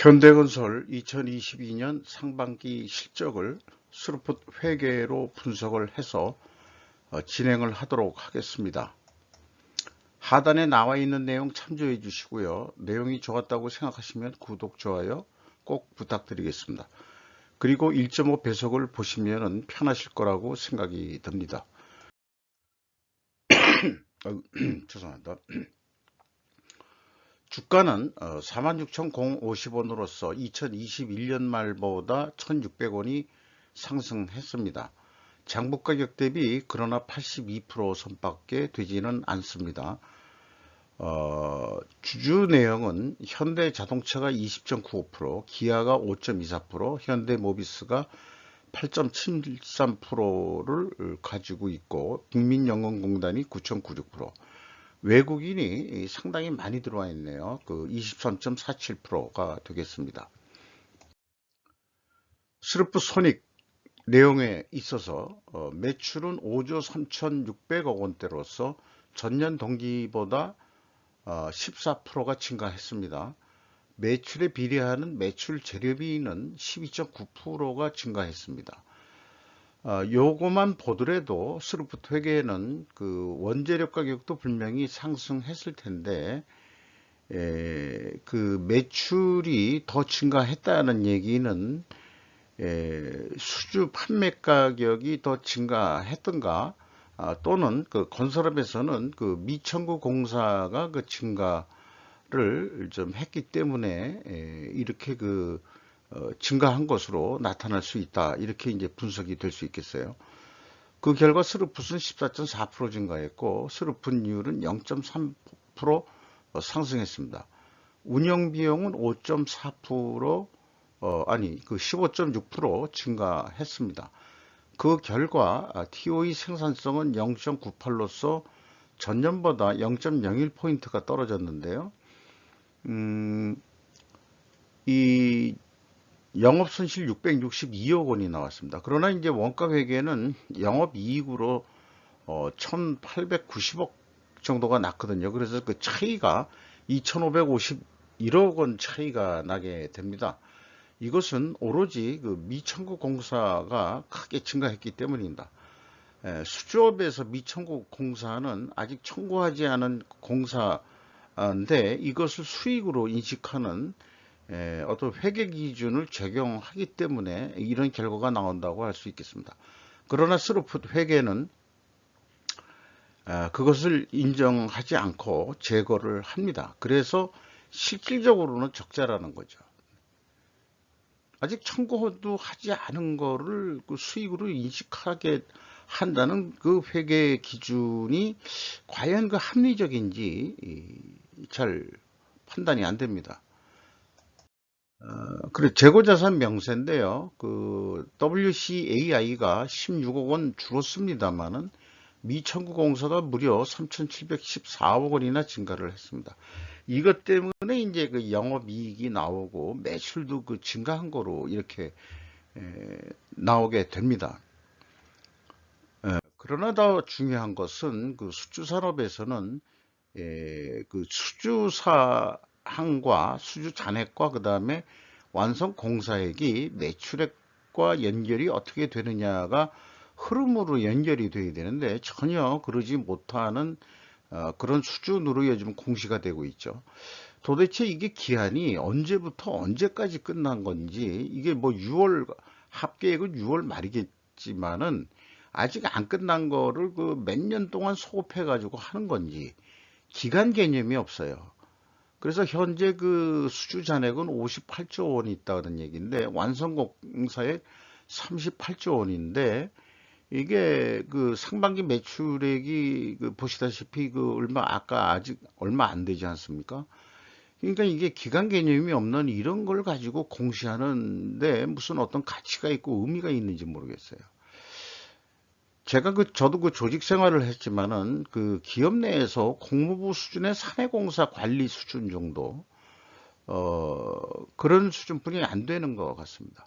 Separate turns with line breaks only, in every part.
현대건설 2022년 상반기 실적을 스루풋 회계로 분석을 해서 진행을 하도록 하겠습니다. 하단에 나와 있는 내용 참조해 주시고요. 내용이 좋았다고 생각하시면 구독, 좋아요 꼭 부탁드리겠습니다. 그리고 1.5 배속을 보시면 편하실 거라고 생각이 듭니다. 죄송합니다. 주가는 46,050원으로서 2021년 말보다 1,600원이 상승했습니다. 장부 가격 대비 그러나 82% 선밖에 되지는 않습니다. 주주 내용은 현대자동차가 20.95%, 기아가 5.24%, 현대모비스가 8.73%를 가지고 있고 국민연금공단이 9.96%, 외국인이 상당히 많이 들어와 있네요. 그 23.47%가 되겠습니다. 스루프 손익 내용에 있어서 매출은 5조 3,600억 원대로서 전년 동기보다 14%가 증가했습니다. 매출에 비례하는 매출 재료비는 12.9%가 증가했습니다. 요거만 보더라도 스루프트 회계에는 그 원재료 가격도 분명히 상승했을 텐데 그 매출이 더 증가했다는 얘기는 수주 판매 가격이 더 증가했던가, 또는 그 건설업에서는 그 미청구 공사가 그 증가를 좀 했기 때문에 이렇게 그 증가한 것으로 나타날 수 있다, 이렇게 이제 분석이 될 수 있겠어요. 그 결과 스루풋은 14.4% 증가했고 스루풋율은 0.3% 상승했습니다. 운영비용은 5.4% 그 15.6% 증가했습니다. 그 결과 TOE 생산성은 0.98로서 전년보다 0.01포인트가 떨어졌는데요. 이 영업손실 662억 원이 나왔습니다. 그러나 이제 원가회계는 영업이익으로 1890억 정도가 났거든요. 그래서 그 차이가 2551억 원 차이가 나게 됩니다. 이것은 오로지 그 미청구 공사가 크게 증가했기 때문입니다. 수주업에서 미청구 공사는 아직 청구하지 않은 공사인데 이것을 수익으로 인식하는 어떤 회계 기준을 적용하기 때문에 이런 결과가 나온다고 할 수 있겠습니다. 그러나 스루풋 회계는 그것을 인정하지 않고 제거를 합니다. 그래서 실질적으로는 적자라는 거죠. 아직 청구도 하지 않은 거를 그 수익으로 인식하게 한다는 그 회계 기준이 과연 그 합리적인지 잘 판단이 안 됩니다. 그래, 재고자산 명세인데요. 그 WCAI가 16억 원 줄었습니다만은 미청구 공사가 무려 3,714억 원이나 증가를 했습니다. 이것 때문에 이제 그 영업이익이 나오고 매출도 그 증가한 거로 이렇게 나오게 됩니다. 그러나 더 중요한 것은 그 수주산업에서는 그 수주사항과 수주 잔액과 그 다음에 완성 공사액이 매출액과 연결이 어떻게 되느냐가 흐름으로 연결이 돼야 되는데 전혀 그러지 못하는 그런 수준으로 요즘 공시가 되고 있죠. 도대체 이게 기한이 언제부터 언제까지 끝난 건지, 이게 뭐 6월 합계액은 6월 말이겠지만은 아직 안 끝난 거를 그 몇 년 동안 소급해 가지고 하는 건지 기간 개념이 없어요. 그래서 현재 그 수주 잔액은 58조 원이 있다는 얘기인데 완성 공사액 38조 원인데 이게 그 상반기 매출액이 그 보시다시피 그 아직 얼마 안 되지 않습니까? 그러니까 이게 기간 개념이 없는 이런 걸 가지고 공시하는데 무슨 어떤 가치가 있고 의미가 있는지 모르겠어요. 저도 그 조직 생활을 했지만은 그 기업 내에서 공무부 수준의 사내공사 관리 수준 정도, 그런 수준뿐이 안 되는 것 같습니다.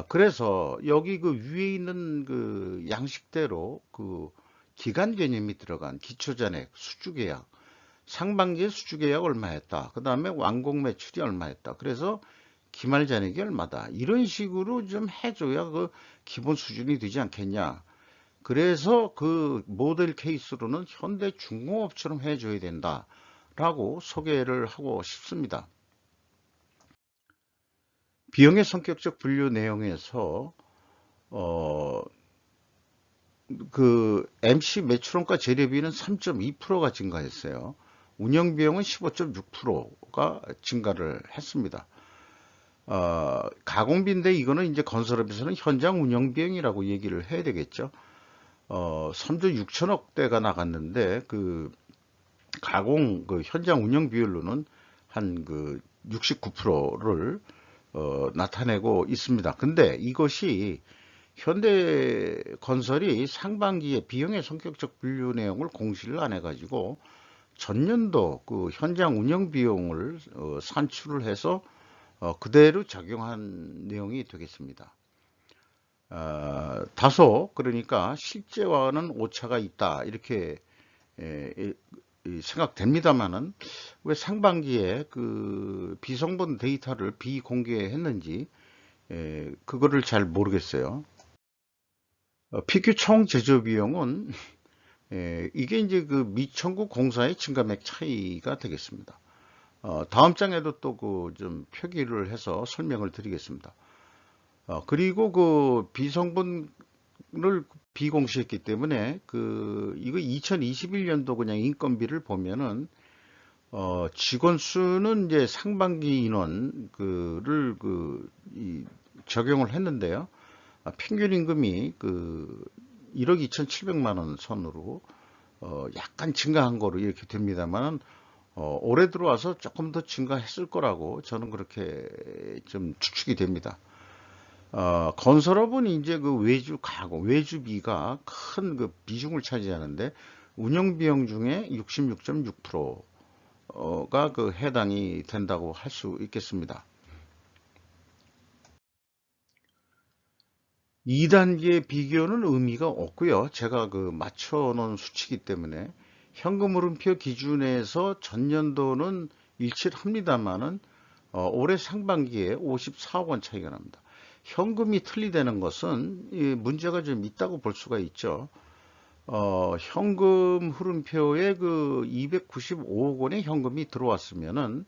그래서 여기 그 위에 있는 그 양식대로 그 기간 개념이 들어간 기초잔액, 수주계약, 상반기에 수주계약 얼마였다. 그 다음에 완공 매출이 얼마였다. 그래서 기말 잔액이 얼마다. 이런 식으로 좀 해줘야 그 기본 수준이 되지 않겠냐. 그래서 그 모델 케이스로는 현대중공업처럼 해줘야 된다라고 소개를 하고 싶습니다. 비용의 성격적 분류 내용에서 그 MC 매출원가 재료비는 3.2%가 증가했어요. 운영비용은 15.6%가 증가를 했습니다. 가공비인데 이거는 이제 건설업에서는 현장 운영비용이라고 얘기를 해야 되겠죠. 3조 6천억대가 나갔는데 그 가공 그 현장 운영 비율로는 한 그 69%를 나타내고 있습니다. 근데 이것이 현대건설이 상반기에 비용의 성격적 분류 내용을 공시를 안 해가지고 전년도 그 현장 운영 비용을 산출을 해서 그대로 적용한 내용이 되겠습니다. 다소 그러니까 실제와는 오차가 있다 이렇게 생각됩니다만은 왜 상반기에 그 비성분 데이터를 비공개했는지 그거를 잘 모르겠어요. PQ 총 제조 비용은 이게 이제 그 미청구 공사의 증가액 차이가 되겠습니다. 다음 장에도 또 그 좀 표기를 해서 설명을 드리겠습니다. 그리고 그 비성분을 비공시했기 때문에 그 이거 2021년도 그냥 인건비를 보면은 직원 수는 이제 상반기 인원 그를 적용을 했는데요. 평균 임금이 그 1억 2,700만 원 선으로 약간 증가한 거로 이렇게 됩니다만 올해 들어와서 조금 더 증가했을 거라고 저는 그렇게 좀 추측이 됩니다. 건설업은 이제 그 외주 가공, 외주비가 큰 그 비중을 차지하는데 운영 비용 중에 66.6%가 그 해당이 된다고 할 수 있겠습니다. 2단계 비교는 의미가 없고요. 제가 그 맞춰 놓은 수치이기 때문에 현금 흐름표 기준에서 전년도는 일치를 합니다만은 올해 상반기에 54억 원 차이가 납니다. 현금이 틀리다는 것은 문제가 좀 있다고 볼 수가 있죠. 현금 흐름표에 그 295억 원의 현금이 들어왔으면은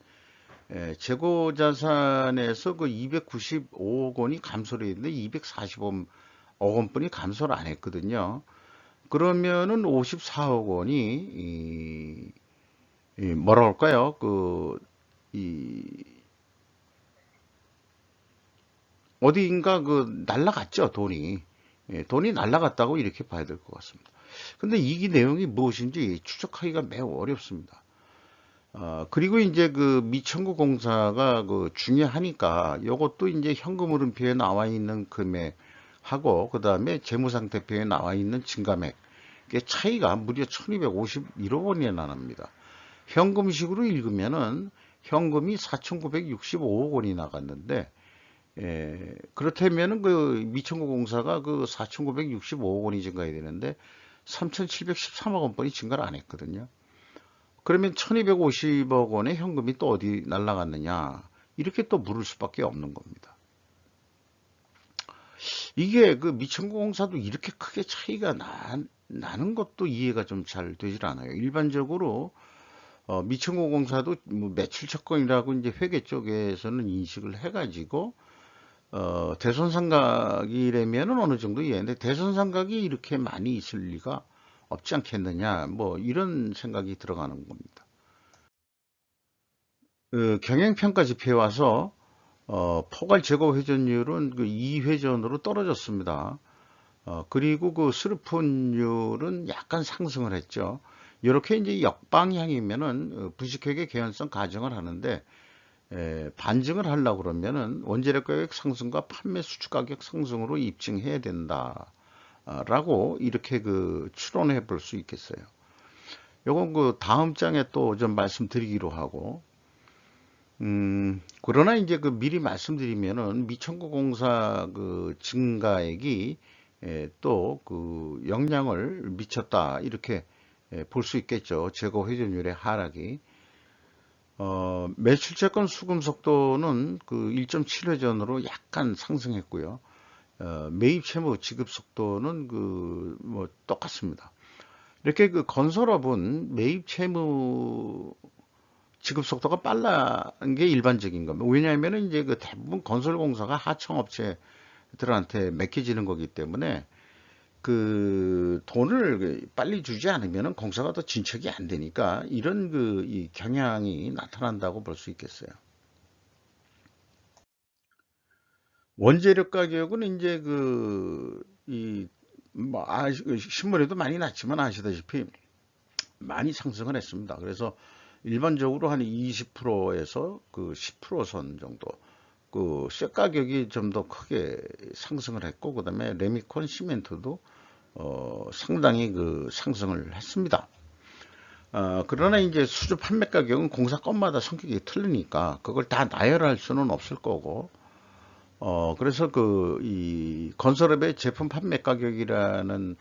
재고 자산에서 그 295억 원이 감소를 했는데 245억 원뿐이 감소를 안 했거든요. 그러면은 54억 원이 뭐라 할까요? 어디인가 그 날라갔죠, 돈이. 돈이 날라갔다고 이렇게 봐야 될 것 같습니다. 근데 이 내용이 무엇인지 추적하기가 매우 어렵습니다. 그리고 이제 그 미청구 공사가 그 중요하니까 이것도 이제 현금 흐름표에 나와 있는 금액하고 그 다음에 재무상태표에 나와 있는 증감액 차이가 무려 1251억 원이나 납니다. 현금식으로 읽으면은 현금이 4,965억 원이 나갔는데 그렇다면은 그 미청구 공사가 그 4,965억 원이 증가해야 되는데 3,713억 원뿐이 증가를 안 했거든요. 그러면 1250억 원의 현금이 또 어디 날라갔느냐 이렇게 또 물을 수밖에 없는 겁니다. 이게 그 미천공사도 이렇게 크게 차이가 나는 것도 이해가 좀 잘 되질 않아요. 일반적으로 미천공사도 뭐 매출 채권이라고 이제 회계 쪽에서는 인식을 해가지고 대손상각이라면은 어느 정도 이해했는데 대손상각이 이렇게 많이 있을 리가 없지 않겠느냐 뭐 이런 생각이 들어가는 겁니다. 그 경영평가 지표에 와서 포괄 재고 회전율은 그 2회전으로 떨어졌습니다. 그리고 그 스루폰율은 약간 상승을 했죠. 이렇게 이제 역방향이면은 부식회계 개연성 가정을 하는데 반증을 하려고 그러면은 원재료 가격 상승과 판매 수출 가격 상승으로 입증해야 된다라고 이렇게 그 추론해 볼 수 있겠어요. 요건 그 다음 장에 또 좀 말씀드리기로 하고 그러나 이제 그 미리 말씀드리면은 미천구공사 그 증가액이 또 그 영향을 미쳤다 이렇게 볼 수 있겠죠. 재고 회전율의 하락이. 매출채권 수금 속도는 그 1.7회전으로 약간 상승했고요. 매입 채무 지급 속도는 그 뭐 똑같습니다. 이렇게 그 건설업은 매입 채무 지급 속도가 빠른 게 일반적인 겁니다. 왜냐하면 이제 그 대부분 건설공사가 하청업체들한테 맡겨지는 거기 때문에 그 돈을 빨리 주지 않으면 공사가 더 진척이 안 되니까 이런 그 이 경향이 나타난다고 볼 수 있겠어요. 원재료 가격은 이제 뭐 신문에도 많이 났지만 아시다시피 많이 상승을 했습니다. 그래서 일반적으로 한 20%에서 그 10%선 정도 그 쇠 가격이 좀 더 크게 상승을 했고, 그다음에 레미콘 시멘트도 상당히 그 상승을 했습니다. 그러나 이제 수주 판매 가격은 공사 건마다 성격이 틀리니까 그걸 다 나열할 수는 없을 거고, 그래서 이 건설업의 제품 판매 가격이라는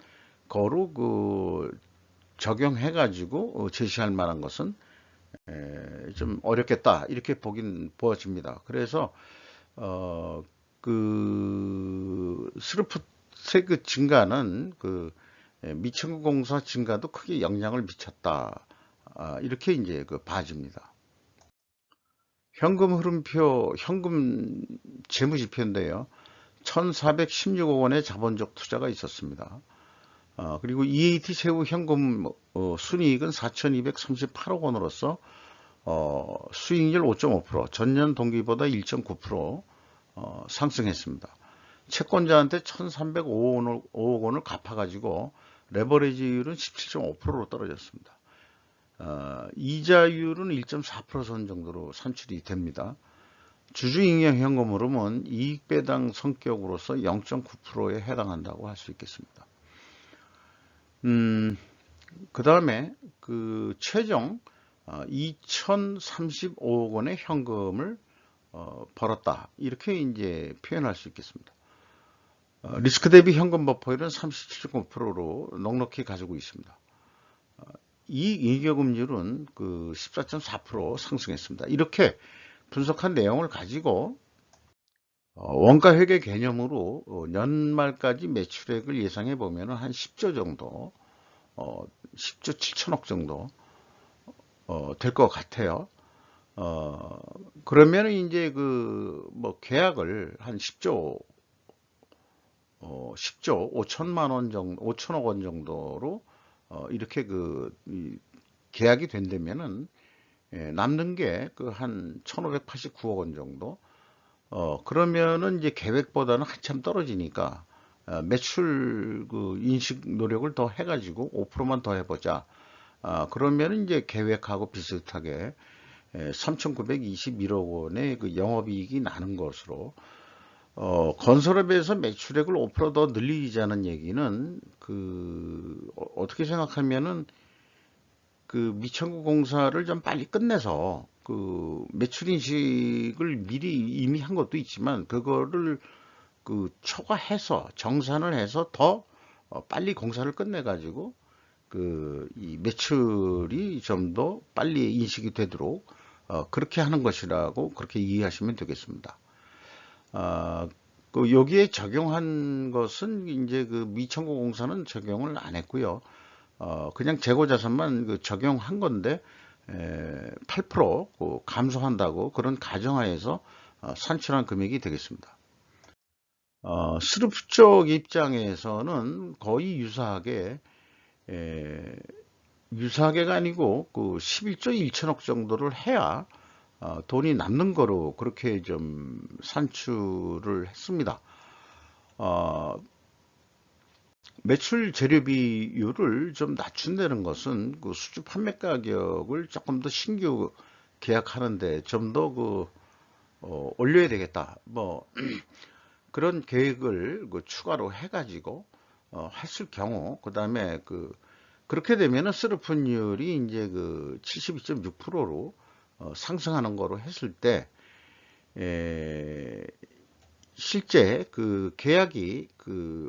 거로 적용해가지고 제시할 만한 것은 좀 어렵겠다 이렇게 보아집니다. 그래서 어, 스루프트의 그 증가는 미천구 공사 증가도 크게 영향을 미쳤다. 이렇게 이제 봐집니다. 현금 흐름표, 현금 재무지표인데요. 1416억 원의 자본적 투자가 있었습니다. 그리고 EAT 세후 현금 순이익은 4238억 원으로서 수익률 5.5%, 전년 동기보다 1.9% 상승했습니다. 채권자한테 1305억 원을 갚아가지고 레버리지율은 17.5%로 떨어졌습니다. 이자율은 1.4% 정도로 산출이 됩니다. 주주잉여 현금 흐름은 이익배당 성격으로서 0.9%에 해당한다고 할 수 있겠습니다. 그 다음에 최종 2035억 원의 현금을 벌었다. 이렇게 이제 표현할 수 있겠습니다. 리스크 대비 현금 버퍼율은 37.9%로 넉넉히 가지고 있습니다. 이익잉여금률은 14.4% 상승했습니다. 이렇게 분석한 내용을 가지고 원가 회계 개념으로 연말까지 매출액을 예상해 보면 한 10조 정도, 10조 7천억 정도 될 것 같아요. 그러면 이제 뭐 계약을 한 10조 5천만 원 정도, 5천억 원 정도로 이렇게 계약이 된다면은 남는 게 한 1,589억 원 정도. 그러면은 이제 계획보다는 한참 떨어지니까 매출 인식 노력을 더 해가지고 5%만 더 해보자. 그러면 이제 계획하고 비슷하게 3,921억 원의 영업이익이 나는 것으로 건설업에서 매출액을 5%더 늘리자는 얘기는 어떻게 생각하면은 미천구 공사를 좀 빨리 끝내서 매출 인식을 미리 이미 한 것도 있지만 그거를 초과해서 정산을 해서 더 빨리 공사를 끝내 가지고 이 매출이 좀 더 빨리 인식이 되도록 그렇게 하는 것이라고 그렇게 이해하시면 되겠습니다. 여기에 적용한 것은 이제 미천구 공사는 적용을 안 했고요. 그냥 재고자산만 적용한 건데 8% 감소한다고 그런 가정하에서 산출한 금액이 되겠습니다. 스루프 쪽 입장에서는 거의 유사하게가 아니고 11조 1천억 정도를 해야 돈이 남는 거로 그렇게 좀 산출을 했습니다. 매출 재료비율을 좀 낮춘다는 것은 수주 판매 가격을 조금 더 신규 계약하는데 좀 더 올려야 되겠다. 뭐 그런 계획을 추가로 해가지고 했을 경우, 그 다음에 그렇게 되면은 스루프율이 이제 72.6%로 상승하는 거로 했을 때 실제 계약이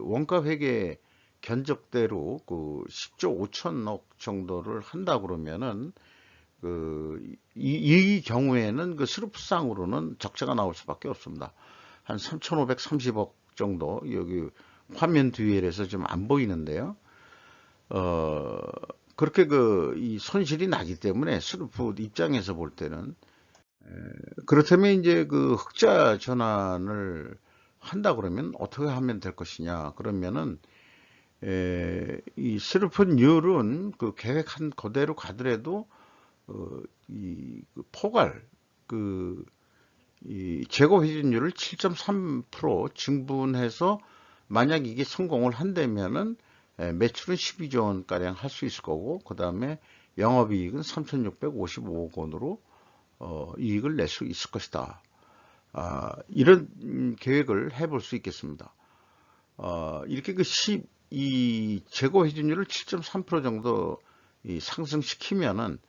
원가 회계 견적대로 그 10조 5천억 정도를 한다 그러면은 이 경우에는 그 스루프상으로는 적자가 나올 수밖에 없습니다. 한 3,530억 정도, 여기 화면 뒤에서 좀 안 보이는데요. 그렇게 이 손실이 나기 때문에 스루프 입장에서 볼 때는, 그렇다면 이제 그 흑자 전환을 한다 그러면 어떻게 하면 될 것이냐 그러면은, 이 스루프율은 그 계획한 그대로 가더라도 그 포괄 이 재고 회전율을 7.3% 증분해서 만약 이게 성공을 한다면은 매출은 12조 원 가량 할 수 있을 거고, 그 다음에 영업이익은 3,655억 원으로 이익을 낼 수 있을 것이다. 이런 계획을 해볼 수 있겠습니다. 이렇게 이 재고 회전율을 7.3% 정도 상승시키면은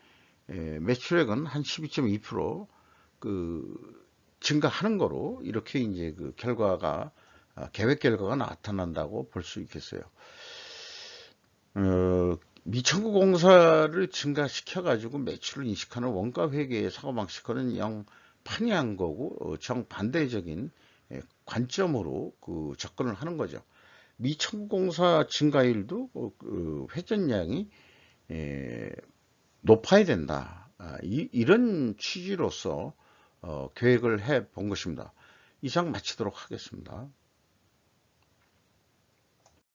매출액은 한 12.2% 증가하는 거로 이렇게 이제 그 결과가 계획 결과가 나타난다고 볼 수 있겠어요. 미청구 공사를 증가시켜 가지고 매출을 인식하는 원가 회계의 사고방식과는 영 판이한 거고, 정반대적인 관점으로 접근을 하는 거죠. 미청구 공사 증가율도 회전량이 높아야 된다. 이런 취지로서 계획을 해 본 것입니다. 이상 마치도록 하겠습니다.